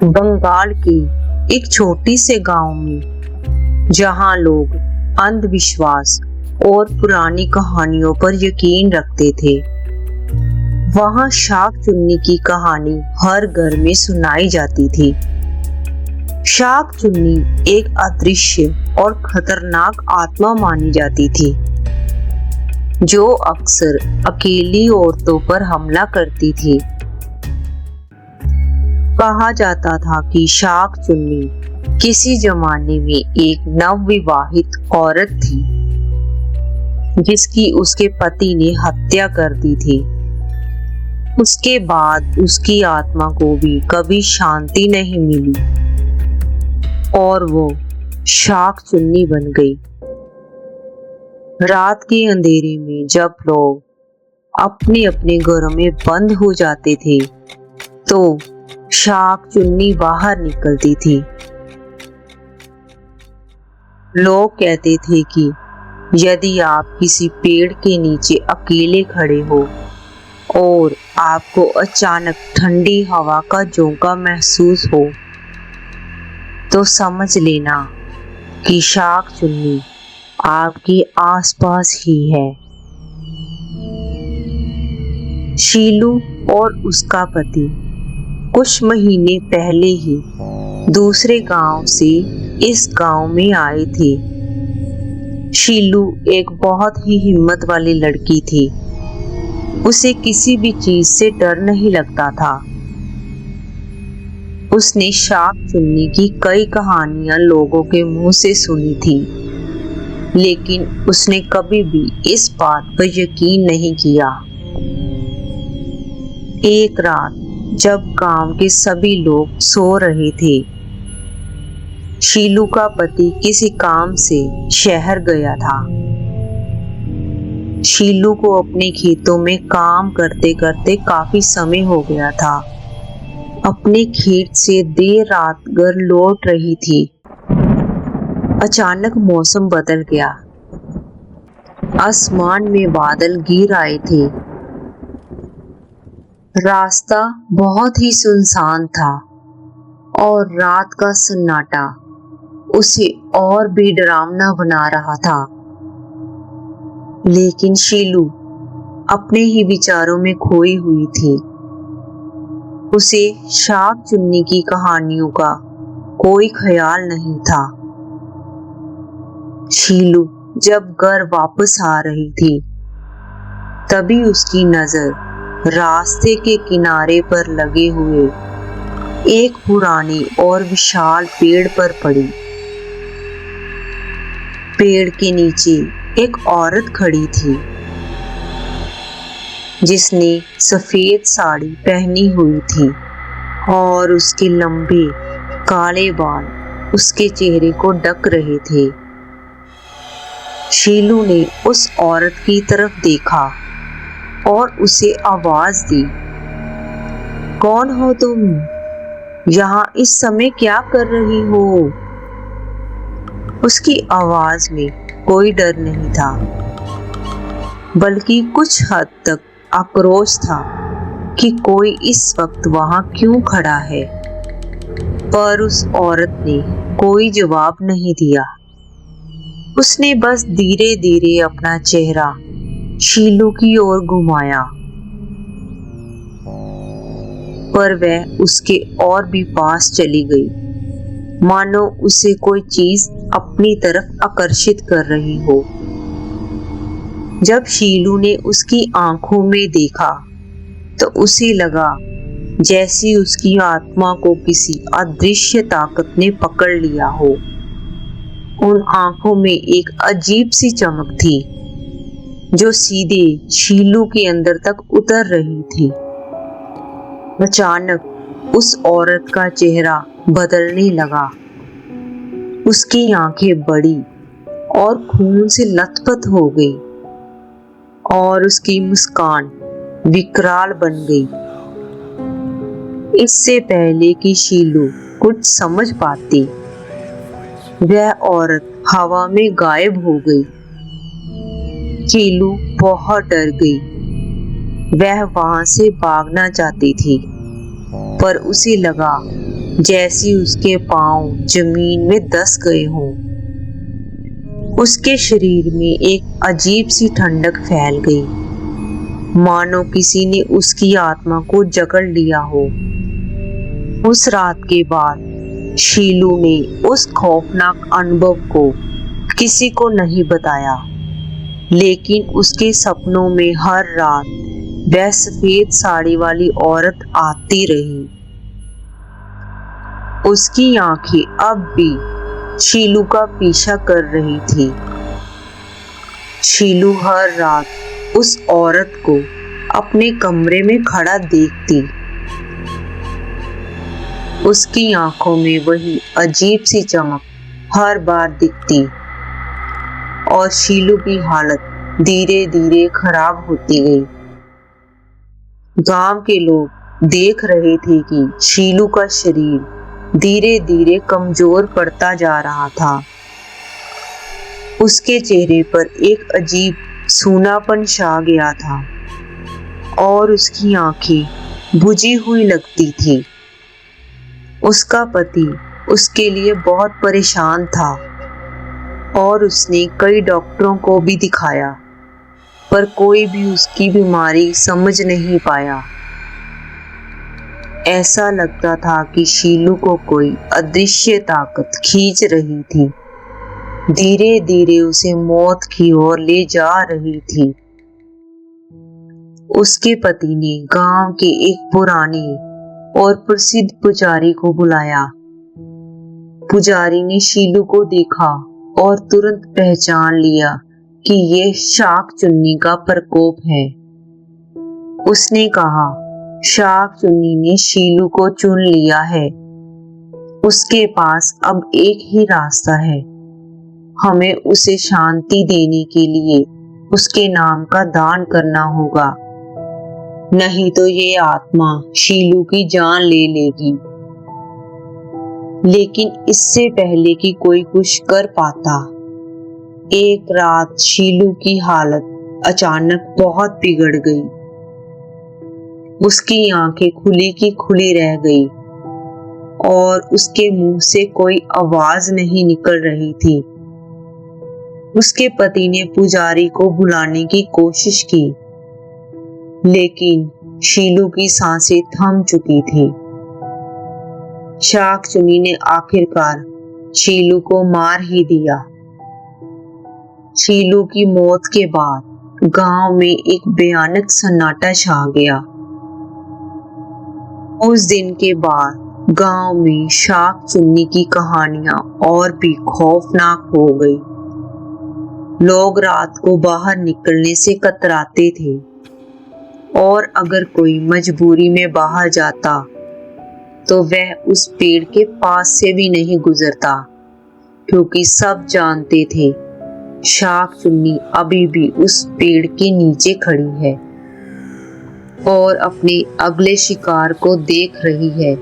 बंगाल के एक छोटी से गांव में, जहां लोग अंधविश्वास और पुरानी कहानियों पर यकीन रखते थे, वहां शाक चुन्नी की कहानी हर घर में सुनाई जाती थी। शाक चुन्नी एक अदृश्य और खतरनाक आत्मा मानी जाती थी, जो अक्सर अकेली औरतों पर हमला करती थी। कहा जाता था कि शाक चुन्नी किसी जमाने में एक नवविवाहित औरत थी, जिसकी उसके पति ने हत्या कर दी थी। उसके बाद उसकी आत्मा को भी कभी शांति नहीं मिली और वो शाक चुन्नी बन गई। रात के अंधेरे में जब लोग अपने अपने घरों में बंद हो जाते थे, तो शाक चुन्नी बाहर निकलती थी। लोग कहते थे कि यदि आप किसी पेड़ के नीचे अकेले खड़े हो और आपको अचानक ठंडी हवा का झोंका महसूस हो, तो समझ लेना कि शाक चुन्नी आपके आसपास ही है। शीलू और उसका पति कुछ महीने पहले ही दूसरे गांव से इस गांव में आए थे। शीलू एक बहुत ही हिम्मत वाली लड़की थी। उसे किसी भी चीज से डर नहीं लगता था। उसने शाक चुन्नी की कई कहानियां लोगों के मुंह से सुनी थी, लेकिन उसने कभी भी इस बात पर यकीन नहीं किया। एक रात जब गांव के सभी लोग सो रहे थे, शीलू का पति किसी काम से शहर गया था। शीलू को अपने खेतों में काम करते करते काफी समय हो गया था। अपने खेत से देर रात घर लौट रही थी। अचानक मौसम बदल गया। आसमान में बादल घिर आए थे। रास्ता बहुत ही सुनसान था और रात का सन्नाटा उसे और भी डरावना बना रहा था। लेकिन शीलू अपने ही विचारों में खोई हुई थी। उसे शाक चुन्नी की कहानियों का कोई ख्याल नहीं था। शीलू जब घर वापस आ रही थी, तभी उसकी नजर रास्ते के किनारे पर लगे हुए एक पुरानी और विशाल पेड़ पर पड़ी। पेड़ के नीचे एक औरत खड़ी थी, जिसने सफेद साड़ी पहनी हुई थी और उसके लंबे काले बाल उसके चेहरे को ढक रहे थे। शीलू ने उस औरत की तरफ देखा और उसे आवाज दी, कौन हो तुम? यहाँ इस समय क्या कर रही हो? उसकी आवाज में कोई डर नहीं था, बल्कि कुछ हद तक आक्रोश था कि कोई इस वक्त वहां क्यों खड़ा है। पर उस औरत ने कोई जवाब नहीं दिया। उसने बस धीरे धीरे अपना चेहरा शीलू की ओर घुमाया, पर वह उसके और भी पास चली गई, मानो उसे कोई चीज अपनी तरफ आकर्षित कर रही हो। जब शीलू ने उसकी आंखों में देखा, तो उसे लगा जैसी उसकी आत्मा को किसी अदृश्य ताकत ने पकड़ लिया हो। उन आंखों में एक अजीब सी चमक थी, जो सीधे शीलू के अंदर तक उतर रही थी। अचानक उस औरत का चेहरा बदलने लगा। उसकी आंखें बड़ी और खून से लथपथ हो गई और उसकी मुस्कान विकराल बन गई। इससे पहले कि शीलू कुछ समझ पाती, वह औरत हवा में गायब हो गई। शीलू बहुत डर गई। वह वहां से भागना चाहती थी, पर उसे लगा जैसी उसके पांव जमीन में धंस गए हों। उसके शरीर में एक अजीब सी ठंडक फैल गई, मानो किसी ने उसकी आत्मा को जकड़ लिया हो। उस रात के बाद शीलू ने उस खौफनाक अनुभव को किसी को नहीं बताया, लेकिन उसके सपनों में हर रात वह सफेद साड़ी वाली औरत आती रही। उसकी आंखें अब भी शीलू का पीछा कर रही थी। शीलू हर रात उस औरत को अपने कमरे में खड़ा देखती। उसकी आंखों में वही अजीब सी चमक हर बार दिखती और शीलू की हालत धीरे धीरे खराब होती गई। गांव के लोग देख रहे थे कि शीलू का शरीर धीरे धीरे कमजोर पड़ता जा रहा था। उसके चेहरे पर एक अजीब सूनापन छा गया था और उसकी आंखें बुझी हुई लगती थी। उसका पति उसके लिए बहुत परेशान था और उसने कई डॉक्टरों को भी दिखाया, पर कोई भी उसकी बीमारी समझ नहीं पाया। ऐसा लगता था कि शीलू को कोई अदृश्य ताकत खींच रही थी, धीरे धीरे उसे मौत की ओर ले जा रही थी। उसके पति ने गांव के एक पुराने और प्रसिद्ध पुजारी को बुलाया। पुजारी ने शीलू को देखा और तुरंत पहचान लिया कि यह शाक चुन्नी का प्रकोप है। उसने कहा, शाक चुन्नी ने शीलू को चुन लिया है। उसके पास अब एक ही रास्ता है, हमें उसे शांति देने के लिए उसके नाम का दान करना होगा, नहीं तो ये आत्मा शीलू की जान ले लेगी। लेकिन इससे पहले कि कोई कुछ कर पाता, एक रात शीलू की हालत अचानक बहुत बिगड़ गई। उसकी आंखें खुली की खुली रह गई और उसके मुंह से कोई आवाज नहीं निकल रही थी। उसके पति ने पुजारी को बुलाने की कोशिश की, लेकिन शीलू की सांसें थम चुकी थी। शाक चुन्नी ने आखिरकार शीलू को मार ही दिया। शीलू की मौत के बाद गांव में एक भयानक सन्नाटा छा गया। उस दिन के बाद गांव में शाक चुन्नी की कहानियां और भी खौफनाक हो गई। लोग रात को बाहर निकलने से कतराते थे और अगर कोई मजबूरी में बाहर जाता तो वह उस पेड़ के पास से भी नहीं गुजरता, क्योंकि सब जानते थे शाक चुन्नी अभी भी उस पेड़ के नीचे खड़ी है और अपने अगले शिकार को देख रही है।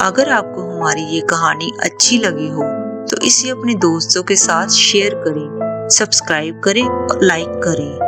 अगर आपको हमारी ये कहानी अच्छी लगी हो तो इसे अपने दोस्तों के साथ शेयर करें, सब्सक्राइब करें और लाइक करें।